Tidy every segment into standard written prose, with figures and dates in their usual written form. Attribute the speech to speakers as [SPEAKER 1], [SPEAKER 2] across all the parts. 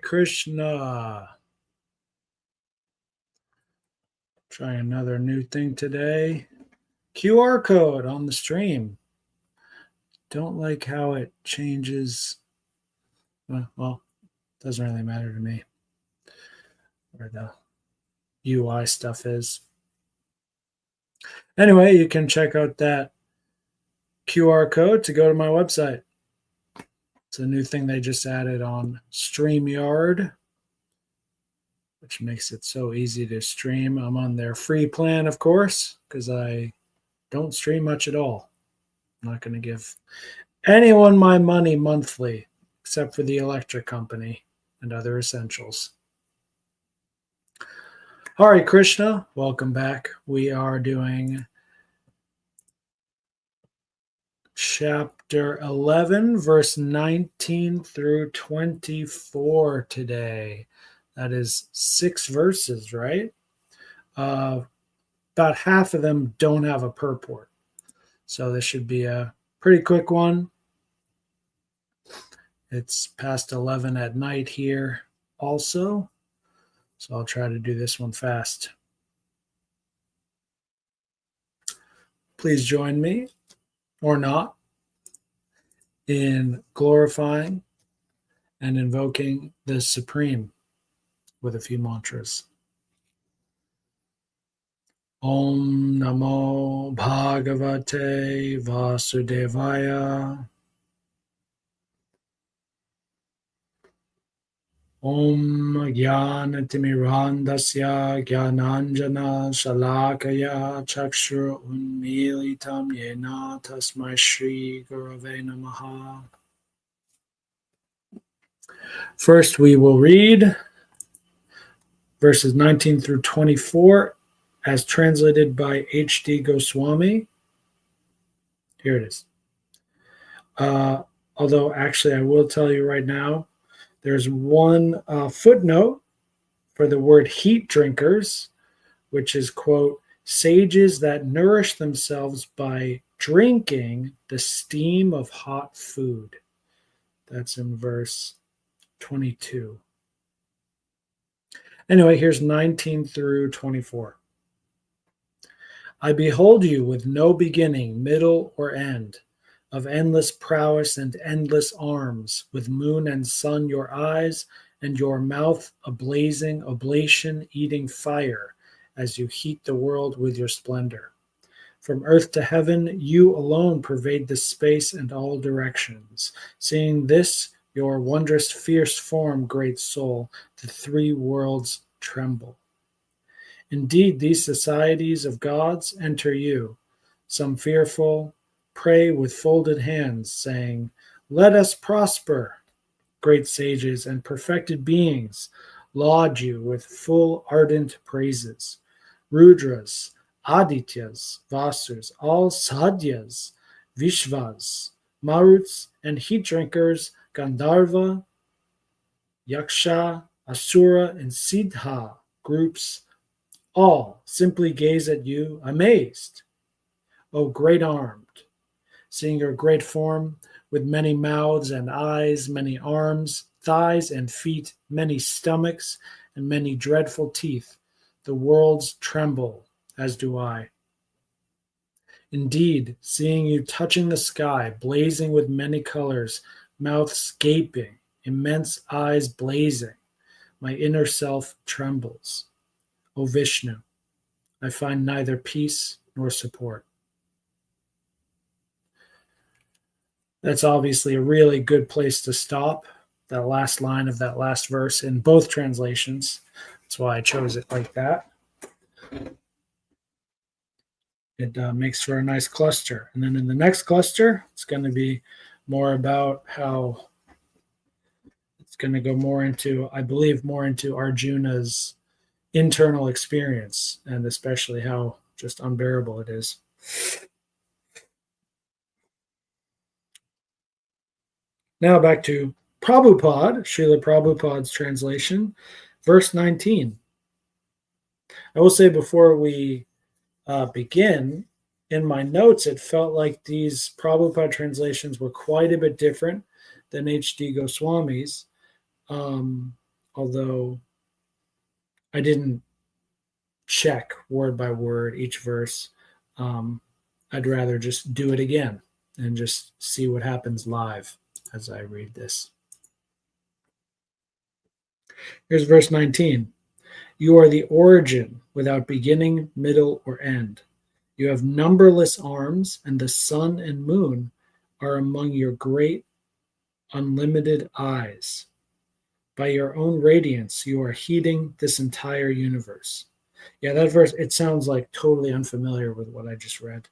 [SPEAKER 1] Krishna. Try another new thing today. QR code on the stream. Don't like how it changes. Well, doesn't really matter to me where the UI stuff is. Anyway, you can check out that QR code to go to my website. It's a new thing they just added on StreamYard, which makes it so easy to stream. I'm on their free plan, of course, because I don't stream much at all. I'm not going to give anyone my money monthly, except for the electric company and other essentials. Hare Krishna, welcome back. We are doing chapter 11, verse 19 through 24 today. That is 6 verses, right? About half of them don't have a purport. So this should be a pretty quick one. It's past 11 at night here also. So I'll try to do this one fast. Please join me, or not, in glorifying and invoking the Supreme with a few mantras. Om Namo Bhagavate Vasudevaya. Om Jnanatimirandasya Jnananjana Shalakaya Chakshur Unmilitam Yena Tasmai Shri Gurave Namaha. First, we will read verses 19 through 24 as translated by H.D. Goswami. Here it is. Although, actually, I will tell you right now, there's one footnote for the word heat drinkers, which is, quote, sages that nourish themselves by drinking the steam of hot food. That's in verse 22. Anyway, here's 19 through 24. I behold you with no beginning, middle, or end, of endless prowess and endless arms, with moon and sun your eyes, and your mouth a blazing oblation eating fire, as you heat the world with your splendor. From earth to heaven, you alone pervade the space and all directions. Seeing this, your wondrous fierce form, great soul, the 3 worlds tremble. Indeed, these societies of gods enter you, some fearful, pray with folded hands, saying, let us prosper. Great sages and perfected beings laud you with full ardent praises. Rudras, Adityas, Vasurs, all Sadhyas, Vishvas, Maruts, and heat drinkers, Gandharva, Yaksha, Asura, and Siddha groups, all simply gaze at you amazed. O great armed, seeing your great form with many mouths and eyes, many arms, thighs and feet, many stomachs, and many dreadful teeth, the worlds tremble, as do I. Indeed, seeing you touching the sky, blazing with many colors, mouths gaping, immense eyes blazing, my inner self trembles. O Vishnu, I find neither peace nor support. That's obviously a really good place to stop, that last line of that last verse in both translations. That's why I chose it like that. It makes for a nice cluster. And then in the next cluster, it's going to be more about how it's going to go more into, I believe, more into Arjuna's internal experience, and especially how just unbearable it is. Now back to Prabhupada, Srila Prabhupada's translation, verse 19. I will say before we begin, in my notes, it felt like these Prabhupada translations were quite a bit different than H.D. Goswami's. although I didn't check word by word each verse. I'd rather just do it again and just see what happens live as I read this. Here's verse 19. You are the origin without beginning, middle, or end. You have numberless arms, and the sun and moon are among your great, unlimited eyes. By your own radiance, you are heating this entire universe. Yeah, that verse, it sounds like totally unfamiliar with what I just read.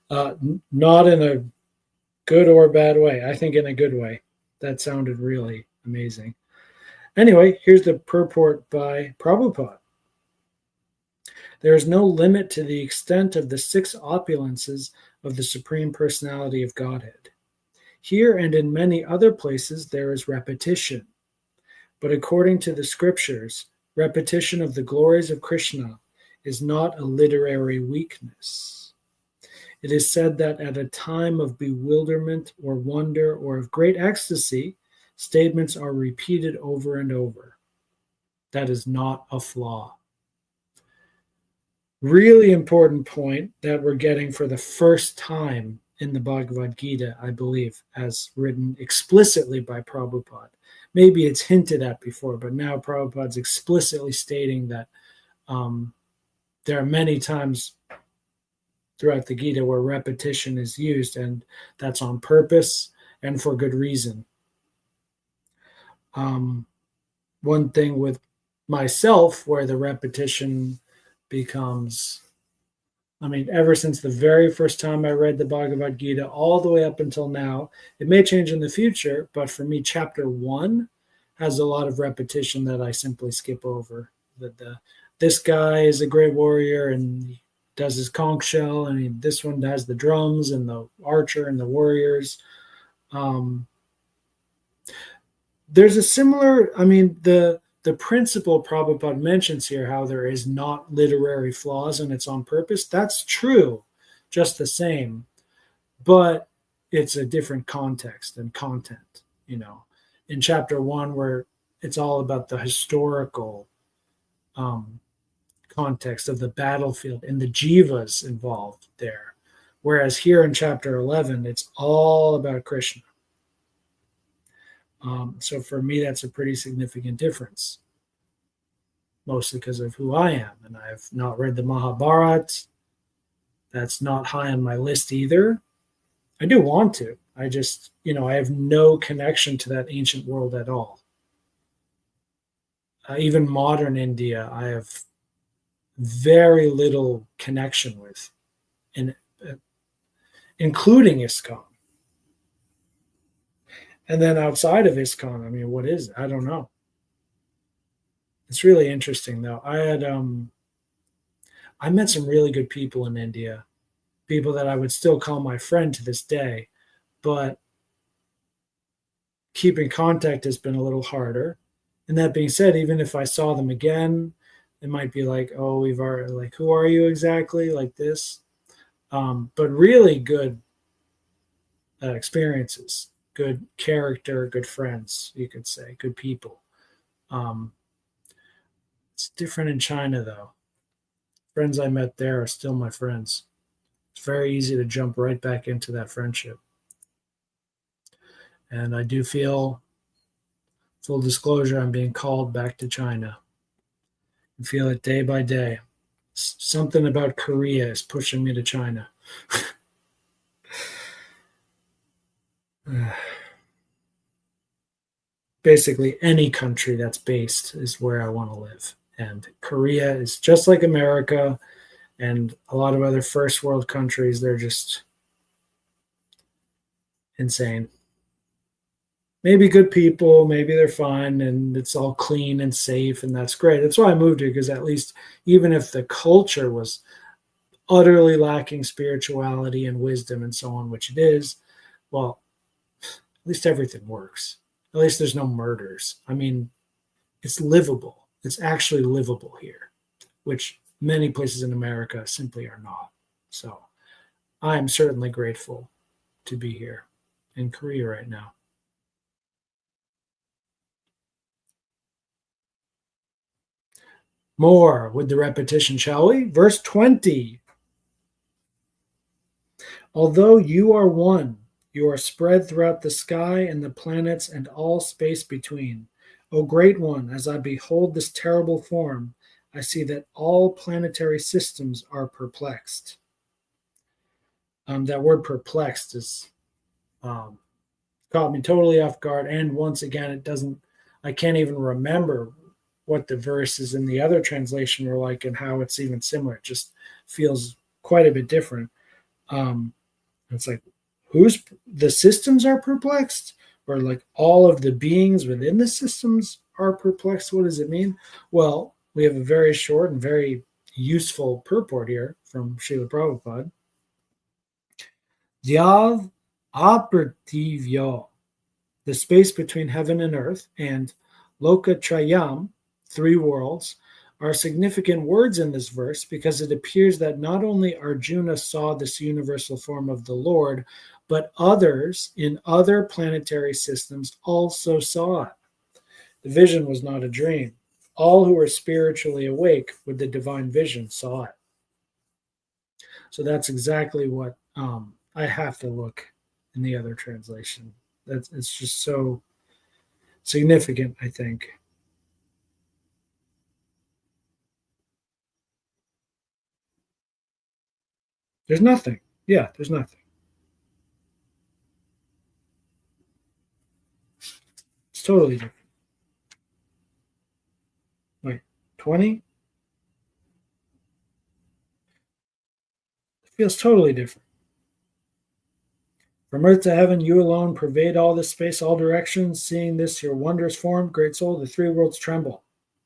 [SPEAKER 1] Not in a good or bad way. I think in a good way. That sounded really amazing. Anyway, here's the purport by Prabhupada. There is no limit to the extent of the six opulences of the Supreme Personality of Godhead. Here and in many other places there is repetition. But according to the scriptures, repetition of the glories of Krishna is not a literary weakness. It is said that at a time of bewilderment or wonder or of great ecstasy, statements are repeated over and over. That is not a flaw. Really important point that we're getting for the first time in the Bhagavad Gita, I believe, as written explicitly by Prabhupada. Maybe it's hinted at before, but now Prabhupada's explicitly stating that there are many times throughout the Gita where repetition is used, and that's on purpose and for good reason. One thing with myself where the repetition becomes, ever since the very first time I read the Bhagavad Gita, all the way up until now, it may change in the future, but for me, chapter 1 has a lot of repetition that I simply skip over. This guy is a great warrior and he does his conch shell, and this one has the drums and the archer and the warriors. There's a similar, the principle Prabhupada mentions here, how there is not literary flaws and it's on purpose. That's true, just the same, but it's a different context and content. In chapter 1, where it's all about the historical context of the battlefield and the jivas involved there, whereas here in chapter 11, it's all about Krishna. So for me, that's a pretty significant difference, mostly because of who I am. And I have not read the Mahabharata. That's not high on my list either. I do want to. I just, I have no connection to that ancient world at all. Even modern India, I have very little connection with, including ISKCON. And then outside of ISKCON, what is it? I don't know. It's really interesting, though. I met some really good people in India, people that I would still call my friend to this day, but keeping contact has been a little harder. And that being said, even if I saw them again, it might be like, oh, we've already, like, who are you exactly? Like this. But really good experiences, good character, good friends, you could say, good people. It's different in China, though. Friends I met there are still my friends. It's very easy to jump right back into that friendship. And I do feel, full disclosure, I'm being called back to China. I feel it day by day. Something about Korea is pushing me to China. Basically, any country that's based is where I want to live. And Korea is just like America and a lot of other first world countries. They're just insane. Maybe good people, maybe they're fine and it's all clean and safe, and that's great. That's why I moved here, because at least even if the culture was utterly lacking spirituality and wisdom and so on, which it is, well, at least everything works. At least there's no murders. It's livable. It's actually livable here, which many places in America simply are not. So I'm certainly grateful to be here in Korea right now. More with the repetition, shall we? Verse 20. Although you are one, you are spread throughout the sky and the planets and all space between. O great one, as I behold this terrible form, I see that all planetary systems are perplexed. That word perplexed is caught me totally off guard. And once again, I can't even remember what the verses in the other translation were like and how it's even similar. It just feels quite a bit different. It's like, the systems are perplexed, or like all of the beings within the systems are perplexed. What does it mean? Well, we have a very short and very useful purport here from Srila Prabhupada. Dyav Apertivyo, the space between heaven and earth, and Lokatrayam, three worlds, are significant words in this verse because it appears that not only Arjuna saw this universal form of the Lord, but others in other planetary systems also saw it. The vision was not a dream. All who were spiritually awake with the divine vision saw it. So that's exactly what I have to look in the other translation. It's just so significant, I think. There's nothing. Yeah, there's nothing. It's totally different. Wait, 20? It feels totally different. From earth to heaven, you alone pervade all this space, all directions. Seeing this, your wondrous form, great soul, the three worlds tremble.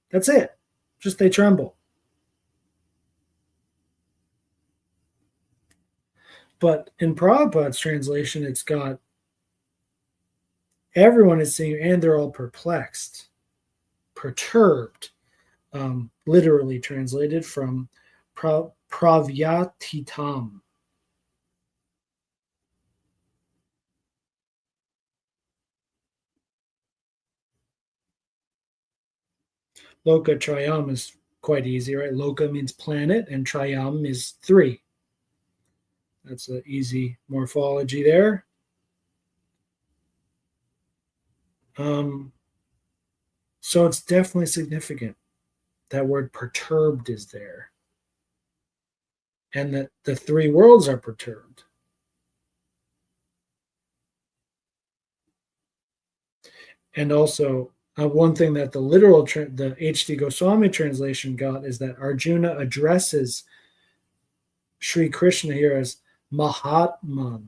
[SPEAKER 1] That's it. Just they tremble. But in Prabhupada's translation, it's got everyone is seeing, and they're all perplexed, perturbed, literally translated from pravyatitam. Loka Trayam is quite easy, right? Loka means planet, and Trayam is three. That's an easy morphology there. So it's definitely significant. That word perturbed is there. And that the three worlds are perturbed. And also, one thing that the H.D. Goswami translation got is that Arjuna addresses Sri Krishna here as Mahatman,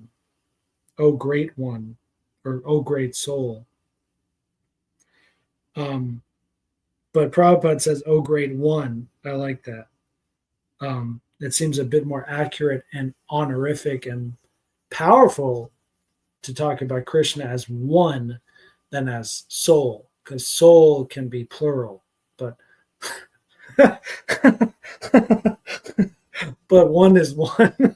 [SPEAKER 1] O great one, or O great soul. But Prabhupada says, O great one. I like that. It seems a bit more accurate and honorific and powerful to talk about Krishna as one than as soul, because soul can be plural, but but one is one.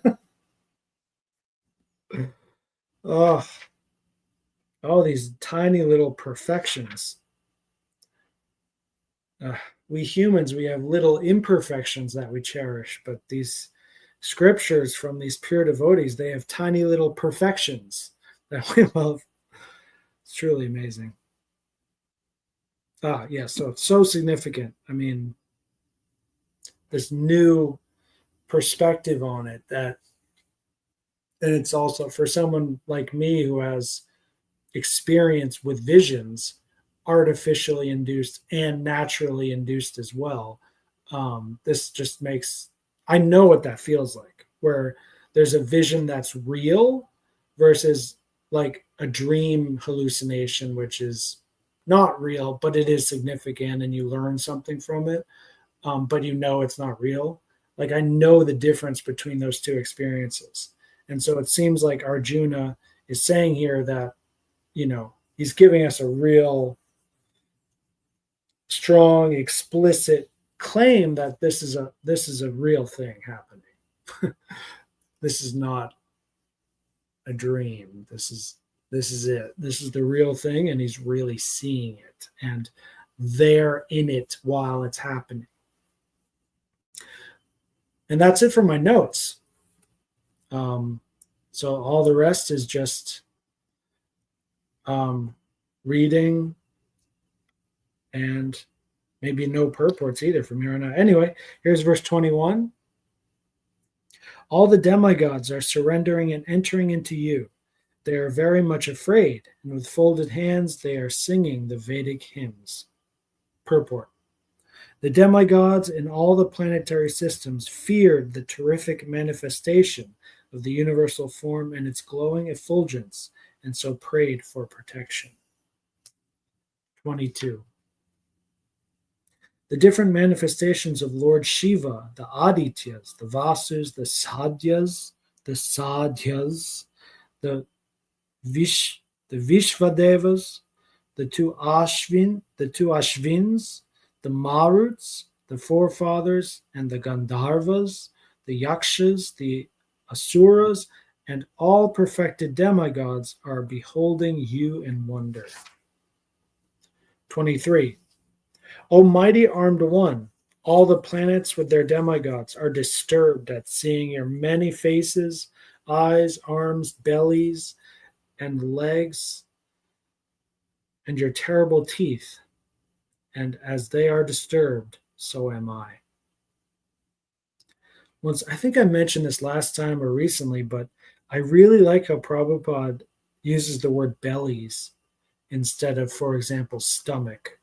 [SPEAKER 1] Oh, all these tiny little perfections. We humans, we have little imperfections that we cherish, but these scriptures from these pure devotees, they have tiny little perfections that we love. It's truly amazing. Yeah, so it's so significant. I mean, this new perspective on it that, and it's also for someone like me who has experience with visions, artificially induced and naturally induced as well. This just makes, I know what that feels like, where there's a vision that's real versus like a dream hallucination, which is not real, but it is significant and you learn something from it, but you know it's not real. Like I know the difference between those two experiences. And so it seems like Arjuna is saying here that, he's giving us a real strong, explicit claim that this is a real thing happening. This is not a dream. This is it. This is the real thing, and he's really seeing it, and they're in it while it's happening. And that's it for my notes. So all the rest is just reading and maybe no purports either from here on out. Anyway, here's verse 21. All the demigods are surrendering and entering into you. They are very much afraid, and with folded hands they are singing the Vedic hymns. Purport. The demigods in all the planetary systems feared the terrific manifestation of the universal form and its glowing effulgence, and so prayed for protection. 22. The different manifestations of Lord Shiva, the Adityas, the Vasus, the Sadhyas, the Vishvadevas, the two Ashvins, the Maruts, the forefathers, and the Gandharvas, the Yakshas, the Asuras, and all perfected demigods are beholding you in wonder. 23. O mighty armed one, all the planets with their demigods are disturbed at seeing your many faces, eyes, arms, bellies, and legs, and your terrible teeth. And as they are disturbed, so am I. Once, I think I mentioned this last time or recently, but I really like how Prabhupada uses the word bellies instead of, for example, stomach.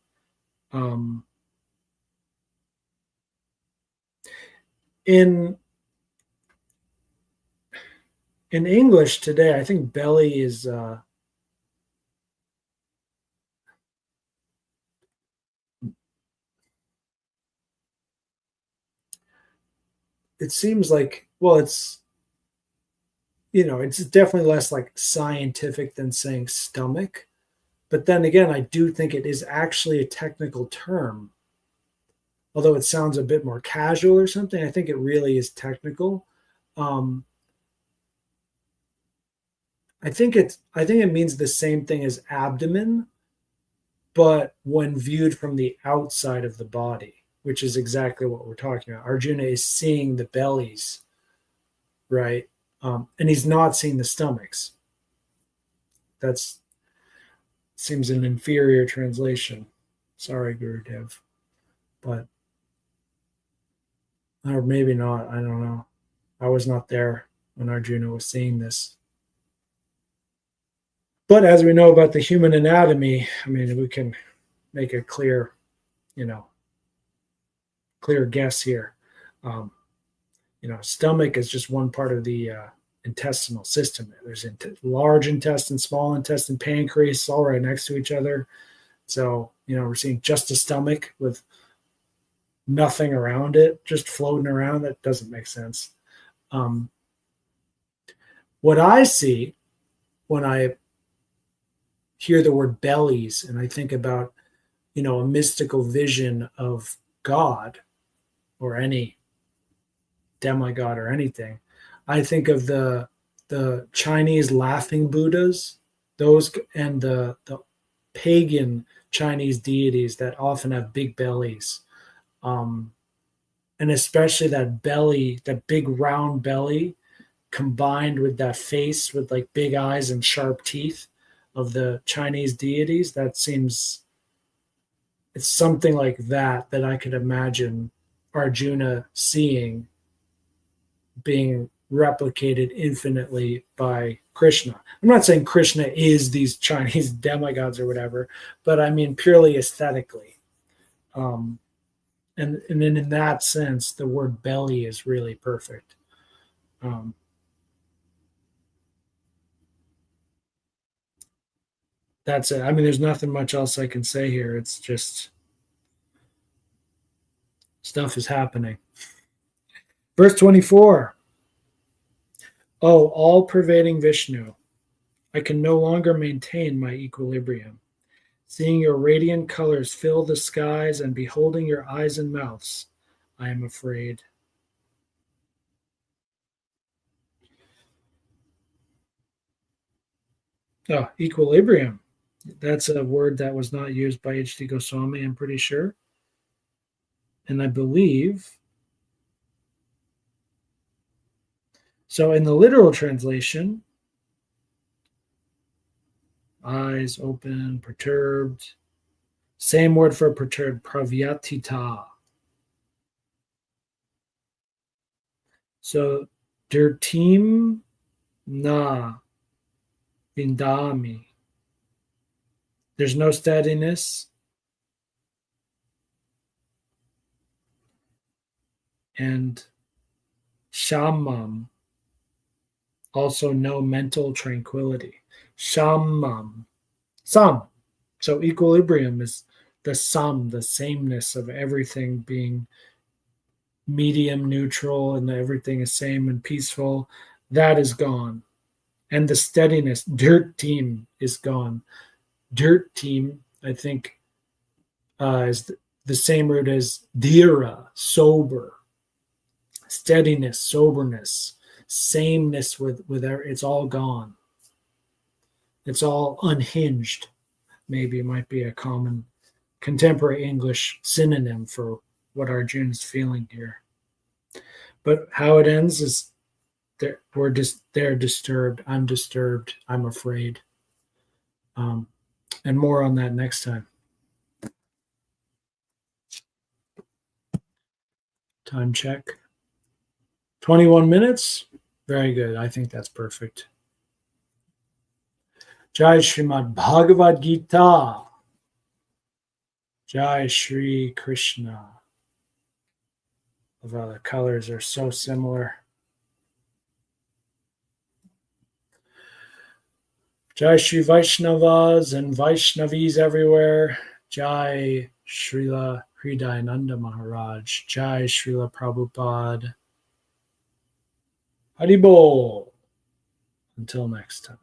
[SPEAKER 1] In English today, I think belly is it seems like, well, it's definitely less like scientific than saying stomach. But then again, I do think it is actually a technical term. Although it sounds a bit more casual or something, I think it really is technical. I think it means the same thing as abdomen, but when viewed from the outside of the body, which is exactly what we're talking about. Arjuna is seeing the bellies, right? And he's not seeing the stomachs. That seems an inferior translation. Sorry, Gurudev. But, or maybe not, I don't know. I was not there when Arjuna was seeing this. But as we know about the human anatomy, I mean, we can make a clear guess here. Stomach is just one part of the intestinal system. There's large intestine, small intestine, pancreas, all right next to each other. So, we're seeing just a stomach with nothing around it, just floating around. That doesn't make sense. What I see when I hear the word bellies and I think about, a mystical vision of God or any demigod or anything, I think of the Chinese laughing Buddhas, those, and the pagan Chinese deities that often have big bellies, and especially that belly, that big round belly, combined with that face with like big eyes and sharp teeth of the Chinese deities. That seems, it's something like that I could imagine Arjuna seeing being replicated infinitely by Krishna. I'm not saying Krishna is these Chinese demigods or whatever, but I mean purely aesthetically. And then in that sense, the word belly is really perfect. That's it. I mean, there's nothing much else I can say here. It's just stuff is happening. Verse 24. Oh, all-pervading Vishnu, I can no longer maintain my equilibrium. Seeing your radiant colors fill the skies and beholding your eyes and mouths, I am afraid. Oh, equilibrium. That's a word that was not used by H.D. Goswami, I'm pretty sure. And I believe So in the literal translation, eyes open, perturbed. Same word for perturbed, pravyatita. So dirtim na vindami. There's no steadiness. And shamam, also no mental tranquility. Shamam, sam. So equilibrium is the sum, the sameness of everything being medium, neutral, and everything is same and peaceful. That is gone. And the steadiness, dirt team, is gone. Dirt team, I think, is the same root as dhira, sober. Steadiness, soberness, sameness with it's all gone. It's all unhinged. Maybe it might be a common contemporary English synonym for what Arjuna's feeling here. But how it ends is they're disturbed. I'm disturbed. I'm afraid. And more on that next time. Time check. 21 minutes. Very good. I think that's perfect. Jai Srimad Bhagavad Gita. Jai Shri Krishna. Although the colors are so similar. Jai Shri Vaishnavas and Vaishnavis everywhere. Jai Srila Hridayananda Maharaj. Jai Srila Prabhupada. Haribol. Until next time.